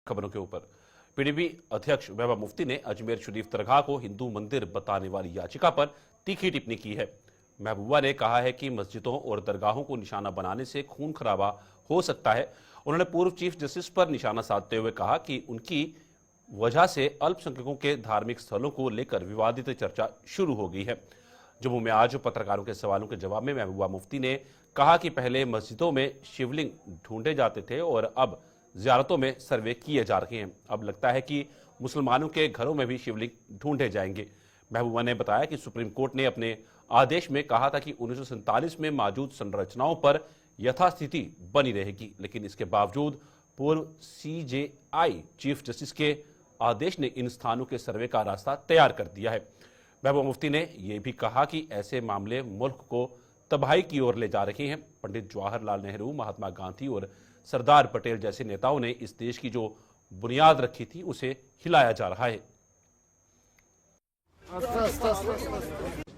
खबरों के ऊपर पीडीपी अध्यक्ष महबूबा मुफ्ती ने अजमेर शरीफ दरगाह को हिंदू मंदिर बताने वाली याचिका पर तीखी टिप्पणी की है। महबूबा ने कहा है कि मस्जिदों और दरगाहों को निशाना बनाने से खून खराबा हो सकता है। उन्होंने पूर्व चीफ जस्टिस पर निशाना साधते हुए कहा कि उनकी वजह से अल्पसंख्यकों के धार्मिक स्थलों को लेकर विवादित चर्चा शुरू हो गई है। जम्मू में आज पत्रकारों के सवालों के जवाब में महबूबा मुफ्ती ने कहा कि पहले मस्जिदों में शिवलिंग ढूंढे जाते थे और अब ज़ियारतों में सर्वे किए जा रहे हैं। अब लगता है कि मुसलमानों के घरों में भी शिवलिंग ढूंढे जाएंगे। महबूबा ने बताया कि सुप्रीम कोर्ट ने अपने आदेश में कहा था कि 1947 में मौजूद संरचनाओं पर यथास्थिति बनी रहेगी, लेकिन इसके बावजूद पूर्व सीजेआई चीफ जस्टिस के आदेश ने इन स्थानों के सर्वे का रास्ता तैयार कर दिया है। महबूबा मुफ्ती ने यह भी कहा कि ऐसे मामले मुल्क को तबाही की ओर ले जा रहे हैं। पंडित जवाहरलाल नेहरू, महात्मा गांधी और सरदार पटेल जैसे नेताओं ने इस देश की जो बुनियाद रखी थी उसे हिलाया जा रहा है।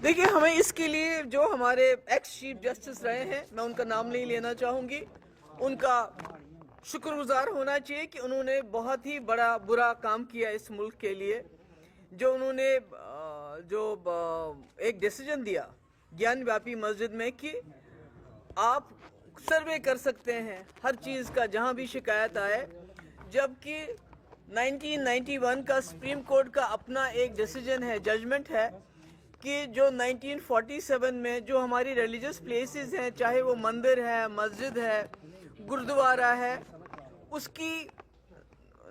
देखिए, हमें इसके लिए जो हमारे एक्स चीफ जस्टिस रहे हैं, मैं उनका नाम नहीं लेना चाहूंगी, उनका शुक्रगुजार होना चाहिए कि उन्होंने बहुत ही बड़ा बुरा काम किया इस मुल्क के लिए। जो उन्होंने एक डिसीजन दिया ज्ञान व्यापी मस्जिद में कि आप सर्वे कर सकते हैं हर चीज़ का जहां भी शिकायत आए, जबकि 1991 का सुप्रीम कोर्ट का अपना एक डिसीजन है, जजमेंट है कि जो 1947 में जो हमारी रिलीजियस प्लेसेस हैं, चाहे वो मंदिर है, मस्जिद है, गुरुद्वारा है, उसकी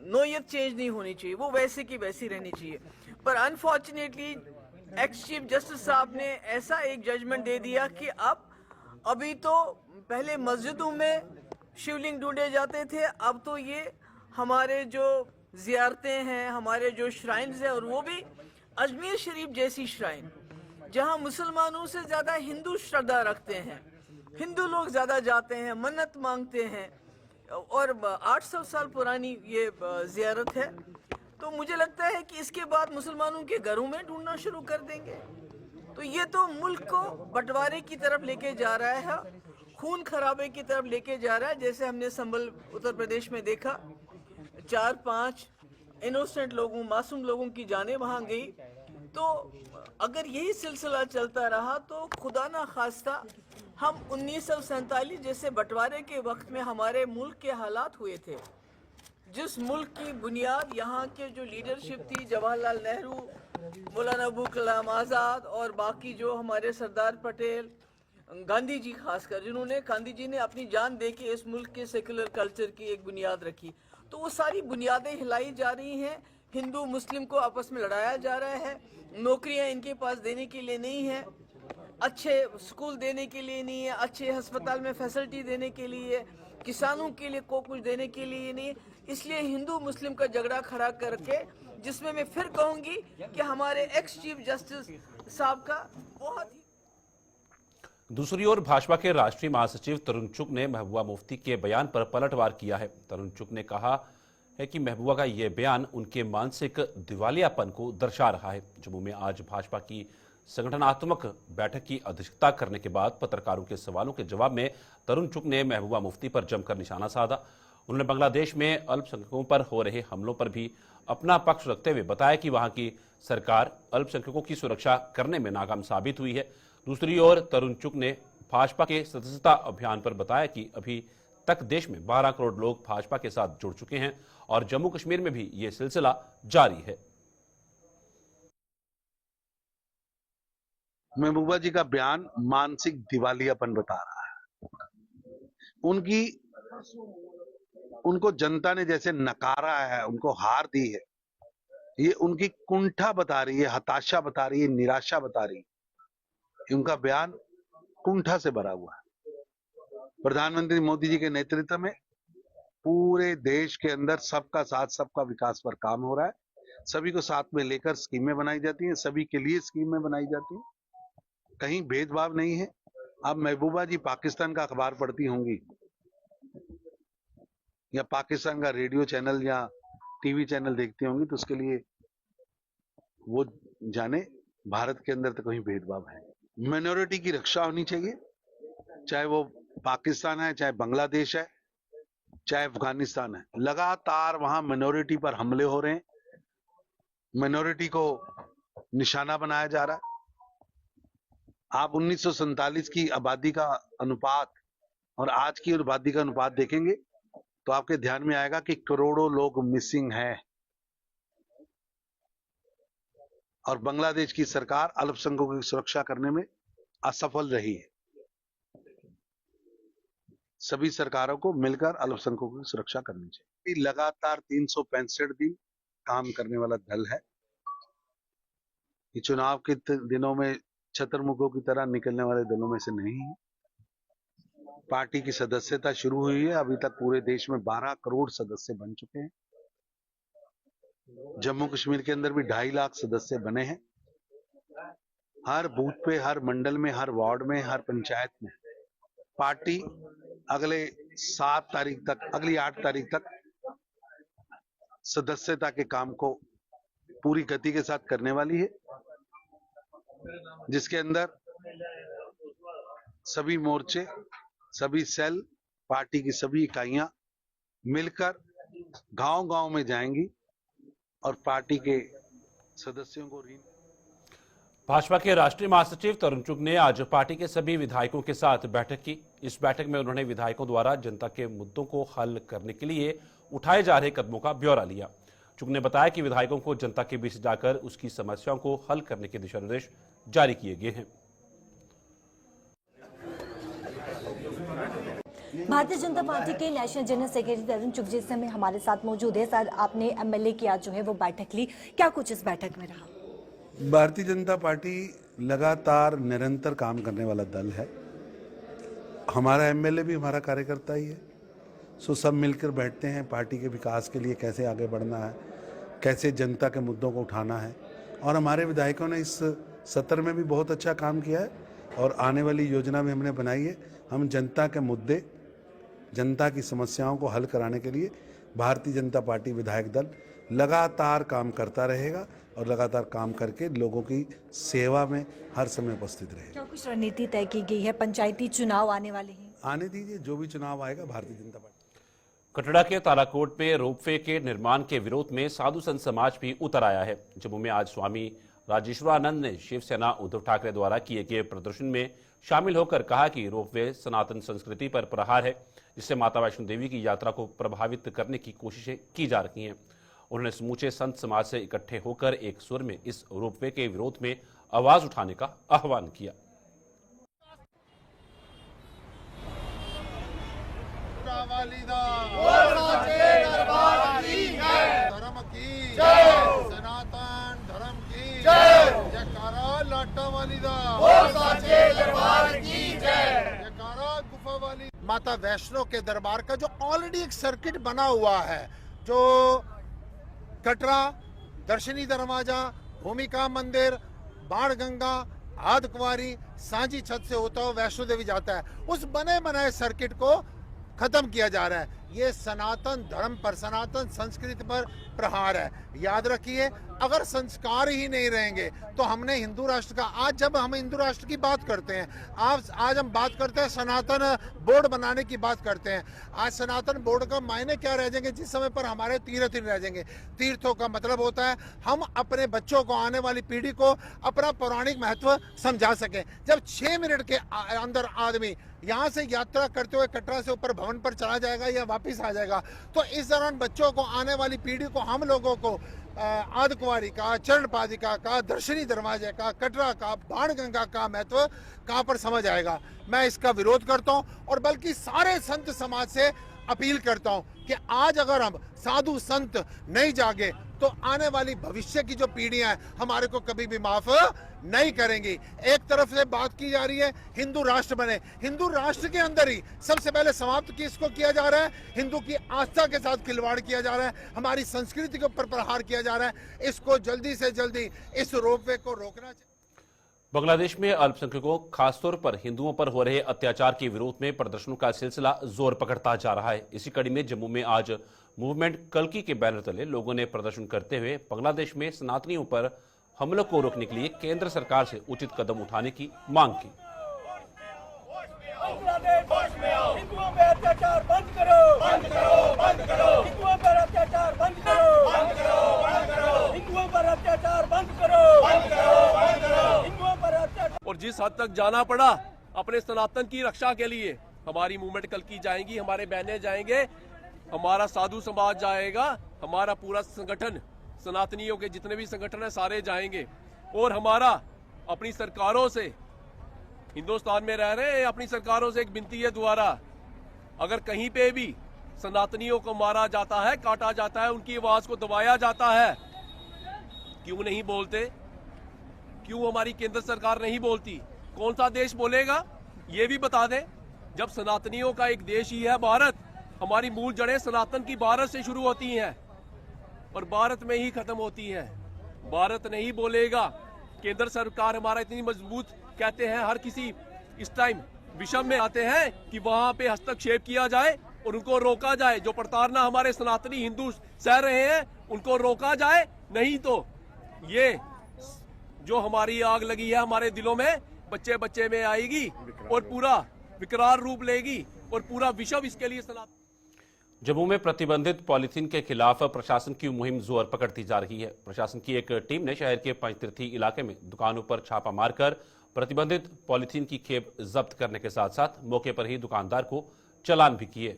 नोयत चेंज नहीं होनी चाहिए, वो वैसे की वैसी रहनी चाहिए। पर अनफॉर्चुनेटली एक्स चीफ जस्टिस साहब ने ऐसा एक जजमेंट दे दिया कि अभी तो पहले मस्जिदों में शिवलिंग ढूंढे जाते थे, अब तो ये हमारे जो ज़ियारतें हैं, हमारे जो श्राइन्स हैं, और वो भी अजमेर शरीफ जैसी श्राइन जहां मुसलमानों से ज़्यादा हिंदू श्रद्धा रखते हैं, हिंदू लोग ज़्यादा जाते हैं, मन्नत मांगते हैं, और 800 साल पुरानी ये ज़ियारत है। तो मुझे लगता है कि इसके बाद मुसलमानों के घरों में ढूंढना शुरू कर देंगे, तो ये तो मुल्क को बंटवारे की तरफ लेके जा रहा है, खून खराबे की तरफ लेके जा रहा है। जैसे हमने संभल उत्तर प्रदेश में देखा, 4-5 इनोसेंट लोगों, मासूम लोगों की जानें वहां गई। तो अगर यही सिलसिला चलता रहा तो खुदा ना खास्ता हम 1947 जैसे बंटवारे के वक्त में हमारे मुल्क के हालात हुए थे, जिस मुल्क की बुनियाद यहाँ के जो लीडरशिप थी, जवाहरलाल नेहरू, मौलाना अबुल कलाम आज़ाद और बाकी जो हमारे सरदार पटेल, गांधी जी खासकर, गांधी जी ने अपनी जान दे के इस मुल्क के सेकुलर कल्चर की एक बुनियाद रखी। तो वो सारी बुनियादें हिलाई जा रही हैं, हिंदू मुस्लिम को आपस में लड़ाया जा रहा है, नौकरियां इनके पास देने के लिए नहीं है, अच्छे स्कूल देने के लिए नहीं है, अच्छे अस्पताल में फैसिलिटी देने के लिए, किसानों के लिए को कुछ देने के लिए नहीं है। इसलिए हिंदू मुस्लिम का झगड़ा खड़ा करके, जिसमें मैं फिर कहूंगी कि हमारे एक्स चीफ जस्टिस साहब का बहुत ही। दूसरी ओर भाजपा के राष्ट्रीय महासचिव तरुण चुग ने महबूबा मुफ्ती के बयान पर पलटवार किया है। तरुण चुग ने कहा है कि महबूबा का यह बयान उनके मानसिक दिवालियापन को दर्शा रहा है। जम्मू में आज भाजपा की संगठनात्मक बैठक की अध्यक्षता करने के बाद पत्रकारों के सवालों के जवाब में तरुण चुग ने महबूबा मुफ्ती पर जमकर निशाना साधा। उन्होंने बांग्लादेश में अल्पसंख्यकों पर हो रहे हमलों पर भी अपना पक्ष रखते हुए बताया कि वहां की सरकार अल्पसंख्यकों की सुरक्षा करने में नाकाम साबित हुई है। दूसरी ओर तरुण चुग ने भाजपा के सदस्यता अभियान पर बताया कि अभी तक देश में 12 करोड़ लोग भाजपा के साथ जुड़ चुके हैं और जम्मू कश्मीर में भी ये सिलसिला जारी है। महबूबा जी का बयान मानसिक दिवालियापन बता रहा है। उनको जनता ने जैसे नकारा है, उनको हार दी है, ये उनकी कुंठा बता रही है, हताशा बता रही है, निराशा बता रही है। उनका बयान कुंठा से भरा हुआ है। प्रधानमंत्री मोदी जी के नेतृत्व में पूरे देश के अंदर सबका साथ सबका विकास पर काम हो रहा है। सभी को साथ में लेकर स्कीमें बनाई जाती हैं, सभी के लिए स्कीमें बनाई जाती हैं, कहीं भेदभाव नहीं है। अब महबूबा जी पाकिस्तान का अखबार पढ़ती होंगी या पाकिस्तान का रेडियो चैनल या टीवी चैनल देखती होंगी, तो उसके लिए वो जाने भारत के अंदर तो कहीं भेदभाव है। माइनॉरिटी की रक्षा होनी चाहिए, चाहे वो पाकिस्तान है, चाहे बांग्लादेश है, चाहे अफगानिस्तान है, लगातार वहां मिनोरिटी पर हमले हो रहे हैं, मिनोरिटी को निशाना बनाया जा रहा है। आप 1947 की आबादी का अनुपात और आज की आबादी का अनुपात देखेंगे तो आपके ध्यान में आएगा कि करोड़ों लोग मिसिंग हैं और बांग्लादेश की सरकार अल्पसंख्यकों की सुरक्षा करने में असफल रही है। सभी सरकारों को मिलकर अल्पसंख्यकों की सुरक्षा करनी चाहिए। लगातार 365 दिन काम करने वाला दल है। ये चुनाव के दिनों में छतरमुखों की तरह निकलने वाले दलों में से नहीं है। पार्टी की सदस्यता शुरू हुई है। अभी तक पूरे देश में 12 करोड़ सदस्य बन चुके हैं। जम्मू कश्मीर के अंदर भी 2.5 लाख सदस्य बने हैं। हर बूथ पे, हर मंडल में, हर वार्ड में, हर पंचायत में पार्टी अगले 7 तारीख तक, अगली 8 तारीख तक सदस्यता के काम को पूरी गति के साथ करने वाली है, जिसके अंदर सभी मोर्चे, सभी सेल, पार्टी की सभी इकाइयां मिलकर गांव-गांव में जाएंगी और पार्टी के सदस्यों को भाजपा के राष्ट्रीय महासचिव तरुण चुग ने आज पार्टी के सभी विधायकों के साथ बैठक की। इस बैठक में उन्होंने विधायकों द्वारा जनता के मुद्दों को हल करने के लिए उठाए जा रहे कदमों का ब्यौरा लिया। चुग ने बताया कि विधायकों को जनता के बीच जाकर उसकी समस्याओं को हल करने के दिशा निर्देश जारी किए गए हैं। भारतीय जनता पार्टी के नेशनल जनरल सेक्रेटरी तरुण चुग जी इस समय हमारे साथ मौजूद है। सर, आपने एमएलए की आज जो है वो बैठक ली, क्या कुछ इस बैठक में रहा? भारतीय जनता पार्टी लगातार निरंतर काम करने वाला दल है। हमारा एमएलए भी हमारा कार्यकर्ता ही है। सो सब मिलकर बैठते हैं, पार्टी के विकास के लिए कैसे आगे बढ़ना है, कैसे जनता के मुद्दों को उठाना है। और हमारे विधायकों ने इस सत्र में भी बहुत अच्छा काम किया है और आने वाली योजना भी हमने बनाई है। हम जनता के मुद्दे, जनता की समस्याओं को हल कराने के लिए भारतीय जनता पार्टी विधायक दल लगातार काम करता रहेगा और लगातार काम करके लोगों की सेवा में हर समय उपस्थित रहेगा। क्या कुछ रणनीति तय की गई है? पंचायती चुनाव आने वाले हैं, आने दीजिए, जो भी चुनाव आएगा भारतीय जनता पार्टी। कटरा के तालाकोट में रोपवे के निर्माण के विरोध में साधु संत समाज भी उतर आया है। जम्मू में आज स्वामी राजेश्वरानंद ने शिवसेना उद्धव ठाकरे द्वारा किए गए प्रदर्शन में शामिल होकर कहा कि रोपवे सनातन संस्कृति पर प्रहार है, जिससे माता वैष्णो देवी की यात्रा को प्रभावित करने की कोशिशें की जा रही हैं। उन्होंने समूचे संत समाज से इकट्ठे होकर एक सुर में इस रोपवे के विरोध में आवाज उठाने का आह्वान किया। धर्म की जय, सनातन धर्म की जय, जयकारा लाटा वाली दा, दरबार की जय, जयकारा गुफा वाली माता वैष्णो के दरबार का जो ऑलरेडी एक सर्किट बना हुआ है, जो कटरा, दर्शनी दरवाजा, भूमिका मंदिर, बाण गंगा, आद कुंवारी, सांझी छत से होता हुआ वैष्णो देवी जाता है, उस बने बनाए सर्किट को खत्म किया जा रहा है। ये सनातन धर्म पर, सनातन संस्कृति पर प्रहार है। याद रखिए, अगर संस्कार ही नहीं रहेंगे तो हमने हिंदू राष्ट्र का, आज जब हम हिंदू राष्ट्र की बात करते हैं, आज हम बात करते हैं सनातन बोर्ड बनाने की बात करते हैं। आज सनातन बोर्ड का मायने क्या रह जाएंगे जिस समय पर हमारे तीर्थ ही रह जाएंगे। तीर्थों का मतलब होता है हम अपने बच्चों को, आने वाली पीढ़ी को अपना पौराणिक महत्व समझा सकें। जब 6 मिनट के अंदर आदमी यहाँ से यात्रा करते हुए कटरा से ऊपर भवन पर चला जाएगा या वापिस आ जाएगा, तो इस दौरान बच्चों को, आने वाली पीढ़ी को, हम लोगों को आद कुंवारी का, चरण पादिका का, दर्शनी दरवाजे का, कटरा का, बाण गंगा का महत्व कहाँ पर समझ आएगा। मैं इसका विरोध करता हूँ और बल्कि सारे संत समाज से अपील करता हूँ कि आज अगर हम साधु संत नहीं जागे तो आने वाली भविष्य की जो पीढ़ियां हैं हमारे को कभी भी माफ नहीं करेंगी। एक तरफ से बात की जा रही है हिंदू राष्ट्र बने, हिंदू राष्ट्र के अंदर ही सबसे पहले समाप्त किसको किया जा रहा है? हिंदू की आस्था के साथ खिलवाड़ किया जा रहा है, हमारी संस्कृति के ऊपर प्रहार किया जा रहा है। इसको जल्दी से जल्दी इस रोपवे को रोकना चाहिए। बांग्लादेश में अल्पसंख्यकों, खासतौर पर हिंदुओं पर हो रहे अत्याचार के विरोध में प्रदर्शनों का सिलसिला जोर पकड़ता जा रहा है। इसी कड़ी में जम्मू में आज मूवमेंट कल्की के बैनर तले लोगों ने प्रदर्शन करते हुए बांग्लादेश में सनातनियों पर हमलों को रोकने के लिए केंद्र सरकार से उचित कदम उठाने की मांग की। हिंदुओं पे अत्याचार बंद करो, बंद करो, बंद करो। हिंदुओं पर अत्याचार बंद करो, बंद करो, बंद करो। हिंदुओं पर अत्याचार बंद करो, बंद करो, बंद करो। हिंदुओं पर अत्याचार। और जिस हद तक जाना पड़ा अपने सनातन की रक्षा के लिए, हमारी मूवमेंट कल की जाएंगी, हमारे बहनें जाएंगे, हमारा साधु समाज जाएगा, हमारा पूरा संगठन, सनातनियों के जितने भी संगठन है सारे जाएंगे। और हमारा अपनी सरकारों से, हिंदुस्तान में रह रहे हैं, अपनी सरकारों से एक विनती है दोबारा, अगर कहीं पे भी सनातनियों को मारा जाता है, काटा जाता है, उनकी आवाज को दबाया जाता है, क्यों नहीं बोलते? क्यों हमारी केंद्र सरकार नहीं बोलती? कौन सा देश बोलेगा? ये भी बता दें। जब सनातनियों का एक देश ही है भारत, हमारी मूल जड़ें सनातन की भारत से शुरू होती हैं और भारत में ही खत्म होती हैं। भारत नहीं बोलेगा। केंद्र सरकार हमारा इतनी मजबूत, कहते हैं हर किसी इस टाइम विषम में आते हैं कि वहां पे हस्तक्षेप किया जाए और उनको रोका जाए। जो प्रताड़ना हमारे सनातनी हिंदू सह रहे हैं उनको रोका जाए, नहीं तो ये जो हमारी आग लगी है हमारे दिलों में, बच्चे बच्चे में आएगी और पूरा विकराल रूप लेगी और पूरा विश्व इसके लिए सनातन। जम्मू में प्रतिबंधित पॉलीथीन के खिलाफ प्रशासन की मुहिम जोर पकड़ती जा रही है। प्रशासन की एक टीम ने शहर के पंचतीर्थी इलाके में दुकानों पर छापा मारकर प्रतिबंधित पॉलीथीन की खेप जब्त करने के साथ साथ मौके पर ही दुकानदार को चालान भी किए।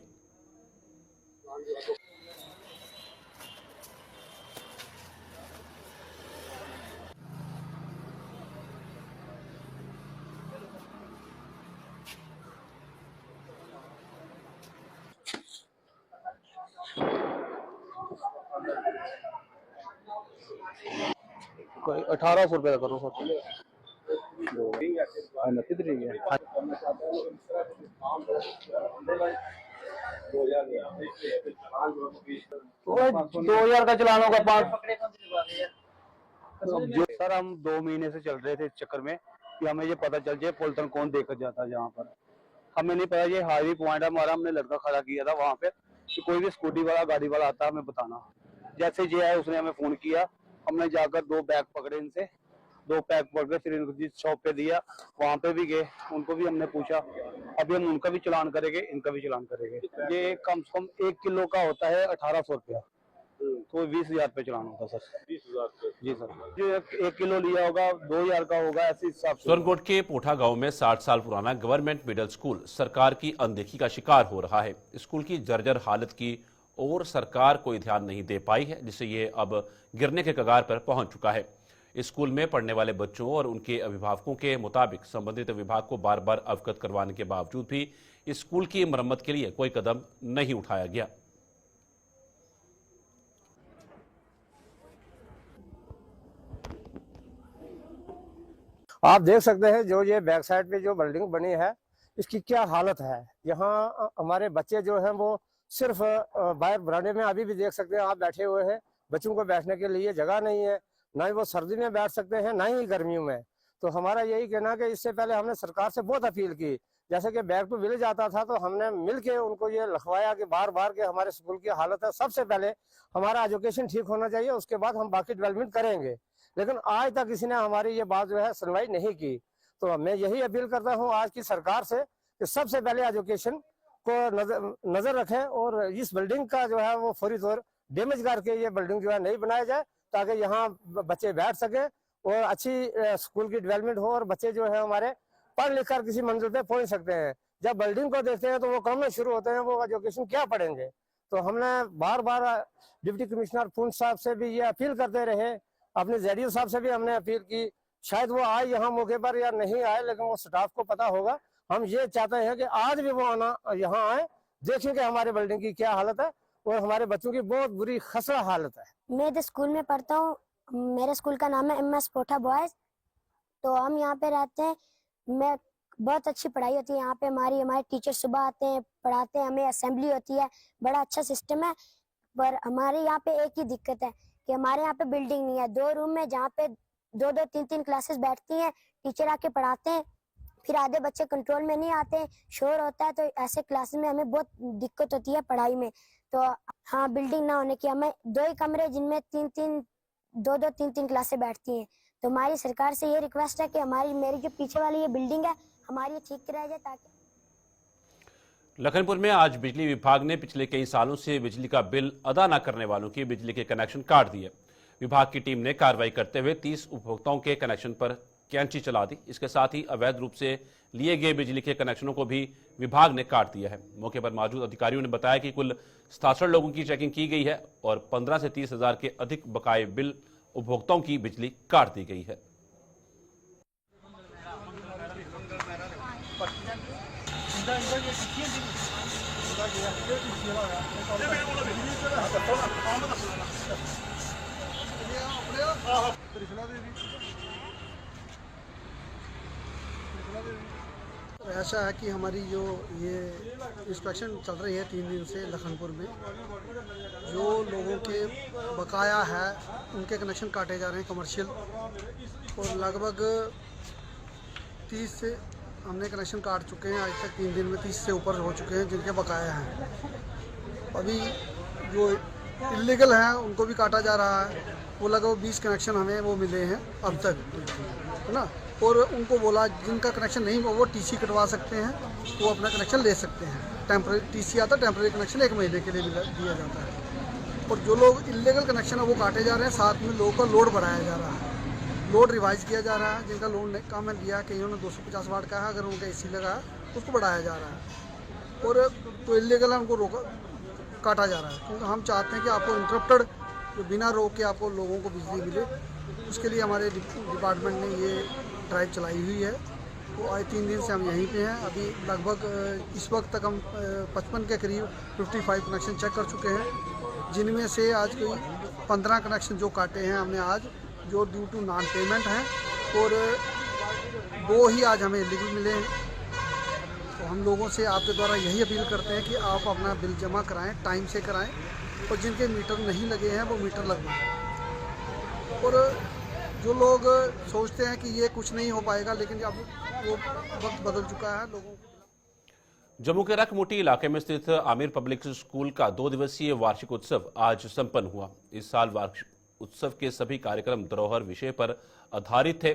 कोई 1800 रुपये का करो सर। दो हजार का चलान होगा। 5 सर हम 2 महीने से चल रहे थे इस चक्कर में कि हमें ये पता चल जाए पॉलिथीन कौन देकर जाता है। जहाँ पर हमें नहीं पता, ये हाईवे पॉइंट है हमारा, हमने लड़का खड़ा किया था वहाँ पे कि कोई भी स्कूटी वाला गाड़ी वाला आता है हमें बताना। जैसे ये है उसने हमें फोन किया, हमने जाकर 2 बैग पकड़े इनसे, 2 बैग पकड़ के फिर इनको जिस शॉप पे दिया वहाँ पे भी गए, उनको भी हमने पूछा। अभी हम उनका भी चालान करेंगे, इनका भी चालान करेंगे। ये कम से कम 1 किलो का होता है 1800 रुपया, तो 20,000 पे चालान होगा सर। 20,000 जी सर। जो 1 किलो लिया होगा 2,000 का होगा, ऐसे हिसाब से। सोनकोट के पोठा गांव में 60 साल पुराना गवर्नमेंट मिडिल स्कूल सरकार की अनदेखी का शिकार हो रहा है। स्कूल की जर्जर हालत की और सरकार कोई ध्यान नहीं दे पाई है, जिससे ये अब गिरने के कगार पर पहुंच चुका है। इस स्कूल में पढ़ने वाले बच्चों और उनके अभिभावकों के मुताबिक संबंधित विभाग को बार बार अवगत करवाने के बावजूद भी इस स्कूल की मरम्मत के लिए कोई कदम नहीं उठाया गया। आप देख सकते हैं जो ये बैक साइड पे जो बिल्डिंग बनी है इसकी क्या हालत है। यहाँ हमारे बच्चे जो हैं वो सिर्फ बाहर बरामदे में अभी भी देख सकते हैं आप बैठे हुए हैं। बच्चों को बैठने के लिए जगह नहीं है, ना ही वो सर्दी में बैठ सकते हैं ना ही गर्मियों में। तो हमारा यही कहना है कि इससे पहले हमने सरकार से बहुत अपील की, जैसे कि बैक टू विलेज आता था तो हमने मिल के उनको ये लिखवाया कि बार बार के हमारे स्कूल की हालत है, सबसे पहले हमारा एजुकेशन ठीक होना चाहिए, उसके बाद हम बाकी डेवलपमेंट करेंगे। लेकिन आज तक किसी ने हमारी ये बात जो है सुनवाई नहीं की। तो मैं यही अपील करता हूँ आज की सरकार से कि सबसे पहले एजुकेशन को नजर रखें और इस बिल्डिंग का जो है वो फौरी तौर डैमेज करके ये बिल्डिंग जो है नहीं बनाया जाए, ताकि यहाँ बच्चे बैठ सके और अच्छी स्कूल की डेवलपमेंट हो और बच्चे जो है हमारे पढ़ लिख कर किसी मंजिल पे पहुंच सकते हैं। जब बिल्डिंग को देखते हैं तो वो कम शुरू होते हैं, वो एजुकेशन क्या पढ़ेंगे। तो हमने बार बार डिप्टी कमिश्नर पूंछ साहब से भी ये अपील करते रहे, अपने जेडीओ साहब से भी हमने अपील की, शायद वो आए यहाँ मौके पर या नहीं आए, लेकिन वो स्टाफ को पता होगा। हम ये चाहते हैं कि आज भी वो आना यहाँ आए, देखें कि हमारे बिल्डिंग की क्या हालत है और हमारे बच्चों की बहुत बुरी खसरा हालत है। मैं इधर स्कूल में पढ़ता हूँ, मेरे स्कूल का नाम है MS पोठा बॉयज। तो हम यहाँ पे रहते हैं, मैं बहुत अच्छी पढ़ाई होती है यहाँ पे। हमारे टीचर सुबह आते हैं, पढ़ाते हैं, हमें असेंबली होती है, बड़ा अच्छा सिस्टम है। पर हमारे यहाँ पे एक ही दिक्कत है कि हमारे यहाँ पे बिल्डिंग नहीं है। 2 रूम में जहाँ पे 2-2, 3-3 क्लासेस बैठती हैं, टीचर आके पढ़ाते हैं, फिर आधे बच्चे कंट्रोल में नहीं आते, शोर होता है, तो ऐसे क्लासेस में हमें बहुत दिक्कत होती है पढ़ाई में। तो हाँ, बिल्डिंग ना होने की हमें 2 ही कमरे जिनमें 2-2, 3-3 क्लासें बैठती हैं। तो हमारी सरकार से ये रिक्वेस्ट है कि मेरी जो पीछे वाली ये बिल्डिंग है हमारी ठीक रह जाए, ताकि लखनपुर में आज बिजली विभाग ने पिछले कई सालों से बिजली का बिल अदा न करने वालों के बिजली के कनेक्शन काट दिए। विभाग की टीम ने कार्रवाई करते हुए 30 उपभोक्ताओं के कनेक्शन पर कैंची चला दी। इसके साथ ही अवैध रूप से लिए गए बिजली के कनेक्शनों को भी विभाग ने काट दिया है। मौके पर मौजूद अधिकारियों ने बताया कि कुल 67 लोगों की चेकिंग की गई है और 15 से 30 हजार के अधिक बकाये बिल उपभोक्ताओं की बिजली काट दी गई है। ऐसा है कि हमारी जो ये इंस्पेक्शन चल रही है 3 दिन से लखनपुर में, जो लोगों के बकाया है उनके कनेक्शन काटे जा रहे हैं कमर्शियल, और लगभग 30 से हमने कनेक्शन काट चुके हैं। आज तक 3 दिन में 30 से ऊपर हो चुके हैं जिनके बकाया हैं। अभी जो इलीगल हैं उनको भी काटा जा रहा है। वो लगभग 20 कनेक्शन हमें वो मिले हैं अब तक, है ना। और उनको बोला जिनका कनेक्शन नहीं वो टीसी कटवा सकते हैं, वो अपना कनेक्शन ले सकते हैं। टेम्परेरी टीसी आता है, टेम्परेरी कनेक्शन 1 महीने के लिए दिया जाता है। और जो लोग इलीगल कनेक्शन है वो काटे जा रहे हैं। साथ में लोगों का लोड बढ़ाया जा रहा है, लोड रिवाइज किया जा रहा है। जिनका लोड कम है लिया, कईयों ने 250 वाट का है, अगर उनका एसी लगा है उसको बढ़ाया जा रहा है। और तो इलीगल है उनको काटा जा रहा है, क्योंकि हम चाहते हैं कि आपको इंटरप्टेड जो बिना रोक के आपको लोगों को बिजली मिले। उसके लिए हमारे डिपार्टमेंट ने ये ड्राइव चलाई हुई है। तो आज 3 दिन से हम यहीं पे हैं। अभी लगभग इस वक्त तक हम 55 के करीब 55 कनेक्शन चेक कर चुके हैं, जिनमें से आज कोई 15 कनेक्शन जो काटे हैं हमने आज, जो ड्यू टू नॉन पेमेंट हैं, और 2 ही आज हमें इलीगल मिले हैं। तो हम लोगों से आपके द्वारा यही अपील करते हैं कि आप अपना बिल जमा कराएं, टाइम से कराएं, और जिनके मीटर नहीं लगे हैं वो मीटर लगवाएं। और जो लोग सोचते हैं कि ये कुछ नहीं हो पाएगा, लेकिन अब वो वक्त बदल चुका है। लोगों जम्मू के रकमोटी इलाके में स्थित आमिर पब्लिक स्कूल का 2 दिवसीय वार्षिक उत्सव आज संपन्न हुआ। इस साल वार्षिक उत्सव के सभी कार्यक्रम धरोहर विषय पर आधारित थे,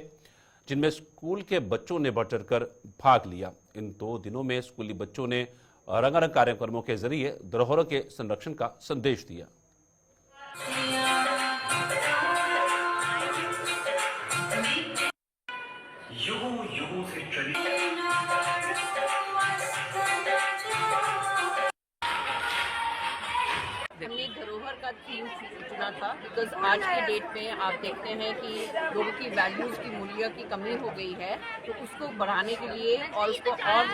जिनमें स्कूल के बच्चों ने बढ़ चढ़कर भाग लिया। इन 2 दिनों में स्कूली बच्चों ने रंगारंग कार्यक्रमों के जरिए धरोहरों के संरक्षण का संदेश दिया। युगों से चली हमने धरोहर का थीम चुना था बिकॉज आज के डेट में आप देखते हैं कि लोगों की वैल्यूज़ की मूल्य की कमी हो गई है, तो उसको बढ़ाने के लिए और उसको और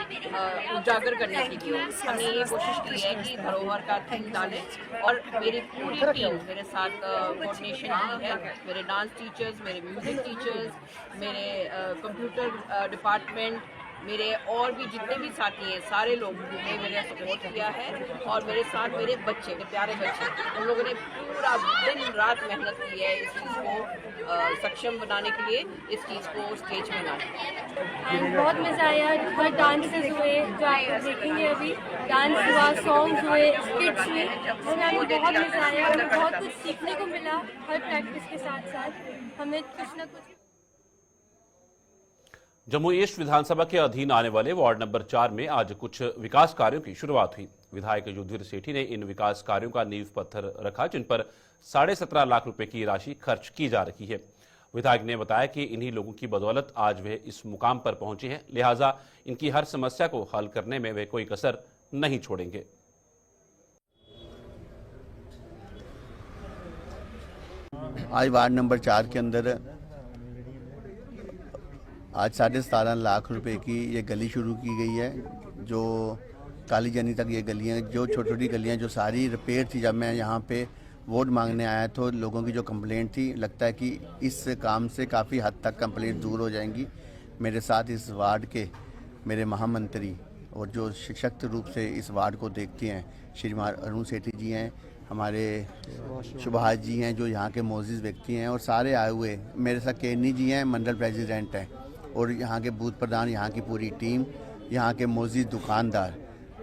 उजागर करने के लिए हमने ये कोशिश की है कि धरोहर का थीम डालें। और मेरी पूरी टीम मेरे साथ कोऑर्डिनेशन की है, मेरे डांस टीचर्स, मेरे म्यूज़िक टीचर्स, मेरे कंप्यूटर डिपार्टमेंट, मेरे और भी जितने भी साथी हैं, सारे लोगों ने मेरा सपोर्ट किया है। और मेरे साथ मेरे बच्चे, मेरे प्यारे बच्चे, उन लोगों ने पूरा दिन रात मेहनत की है इस चीज़ को सक्षम बनाने के लिए, इस चीज़ को स्टेज में लाने। बहुत मज़ा आया। बहुत डांसेस हुए जो आप देखेंगे अभी, डांस हुआ, सॉन्ग्स हुए, स्किट्स हुए, हमें बहुत मज़ा आया। हमें बहुत कुछ सीखने को मिला। हर प्रैक्टिस के साथ साथ हमें कुछ ना कुछ। जम्मू ईस्ट विधानसभा के अधीन आने वाले वार्ड नंबर 4 में आज कुछ विकास कार्यों की शुरुआत हुई। विधायक युद्धवीर सेठी ने इन विकास कार्यों का नींव पत्थर रखा, जिन पर 17.5 लाख रुपए की राशि खर्च की जा रही है। विधायक ने बताया कि इन्हीं लोगों की बदौलत आज वे इस मुकाम पर पहुंचे हैं, लिहाजा इनकी हर समस्या को हल करने में वे कोई कसर नहीं छोड़ेंगे। आज वार्ड नंबर 4 के अंदर आज 17.5 लाख रुपए की ये गली शुरू की गई है, जो काली जनी तक ये गलियाँ, जो छोटी छोटी गलियाँ जो सारी रिपेयर थी। जब मैं यहाँ पे वोट मांगने आया तो लोगों की जो कंप्लेंट थी, लगता है कि इस काम से काफ़ी हद तक कंप्लेंट दूर हो जाएंगी। मेरे साथ इस वार्ड के मेरे महामंत्री और जो सशक्त रूप से इस वार्ड को देखते हैं, श्रीमान अरुण सेठी जी हैं, हमारे सुभाष जी हैं जो यहाँ के मोअज़्ज़िज़ व्यक्ति हैं, और सारे आए हुए। मेरे साथ केनी जी हैं, मंडल प्रेसिडेंट हैं, और यहाँ के बूथ प्रधान, यहाँ की पूरी टीम, यहाँ के मोअज़्ज़िज़ दुकानदार।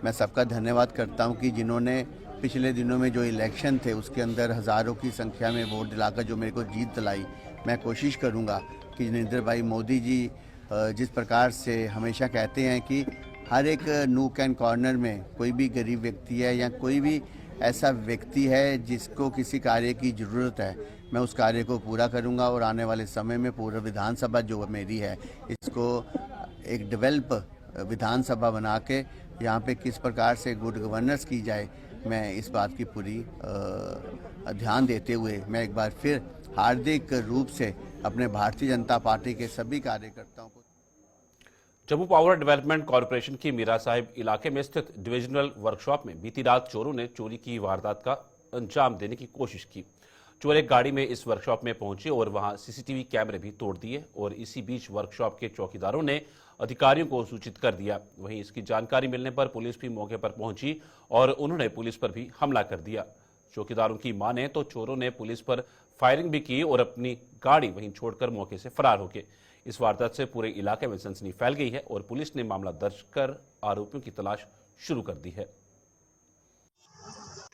मैं सबका धन्यवाद करता हूँ कि जिन्होंने पिछले दिनों में जो इलेक्शन थे उसके अंदर हज़ारों की संख्या में वोट दिलाकर जो मेरे को जीत दिलाई। मैं कोशिश करूँगा कि नरेंद्र भाई मोदी जी जिस प्रकार से हमेशा कहते हैं कि हर एक नूक एंड कॉर्नर में कोई भी गरीब व्यक्ति है या कोई भी ऐसा व्यक्ति है जिसको किसी कार्य की ज़रूरत है, मैं उस कार्य को पूरा करूंगा और आने वाले समय में पूरा विधानसभा जो मेरी है इसको एक डेवलप विधानसभा बना के यहाँ पे किस प्रकार से गुड गवर्नेंस की जाए, मैं इस बात की पूरी ध्यान देते हुए मैं एक बार फिर हार्दिक रूप से अपने भारतीय जनता पार्टी के सभी कार्यकर्ताओं को जम्मू पावर डेवलपमेंट कॉरपोरेशन की मीरा साहिब इलाके में स्थित डिविजनल वर्कशॉप में बीती रात चोरों ने चोरी की वारदात का अंजाम देने की कोशिश की। चोर एक गाड़ी में इस वर्कशॉप में पहुंचे और वहां सीसीटीवी कैमरे भी तोड़ दिए और इसी बीच वर्कशॉप के चौकीदारों ने अधिकारियों को सूचित कर दिया। वहीं इसकी जानकारी मिलने पर पुलिस भी मौके पर पहुंची और उन्होंने पुलिस पर भी हमला कर दिया। चौकीदारों की माने तो चोरों ने पुलिस पर फायरिंग भी की और अपनी गाड़ी वहीं छोड़कर मौके से फरार हो गए। इस वारदात से पूरे इलाके में सनसनी फैल गई है और पुलिस ने मामला दर्ज कर आरोपियों की तलाश शुरू कर दी है।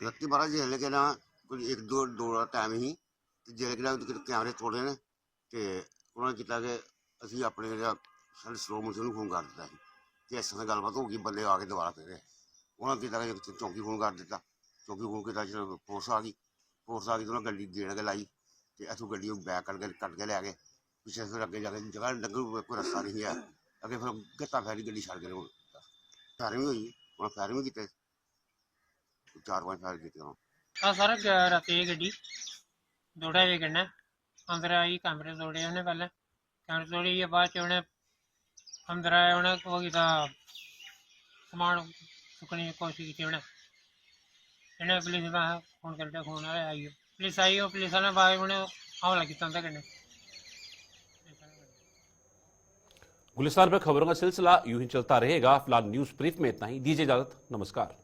जेल के ना एक दो टाइम ही जेल के कैमरे तोड़े ने ते उन्होंने किया कि असी अपने साढ़े स्लो मोशन फोन कर दिता कि इस तरह गलबात होगी, बंदे आके दोबारा फिर उन्होंने किया चौकी फोन कर दिता, चौकी फोन किया पुलिस आ गई तो उन्होंने गड्डी देने के लाई तो इतों गड्डी बैक कट के लै गए पिछले फिर अगे जाके जगह डंगर कोई रस्ता नहीं है अगे फिर गत्ता फैरी गड्डी छड़ के फायरिंग हुई, उन्हें फायरिंग भी की 4-5 फायर किए। सर राती गड्डी दौड़ा वे कन्नै अंदर आई कैमरे तोड़े उन्हें पहले कैमरे तोड़ी बाद च उन्हें अंदर आए उन्हें वो किया समान चुकने की कोशिश की उन्हें इन्हें पुलिस में फोन कर दिया, फोन आई पुलिस आई और पुलिस वाले बाद उन्हें हमला किया उनके कन्नै। गुलिस्तान पर खबरों का सिलसिला यूं ही चलता रहेगा। फिलहाल न्यूज ब्रीफ में इतना ही, दीजिए इजाजत, नमस्कार।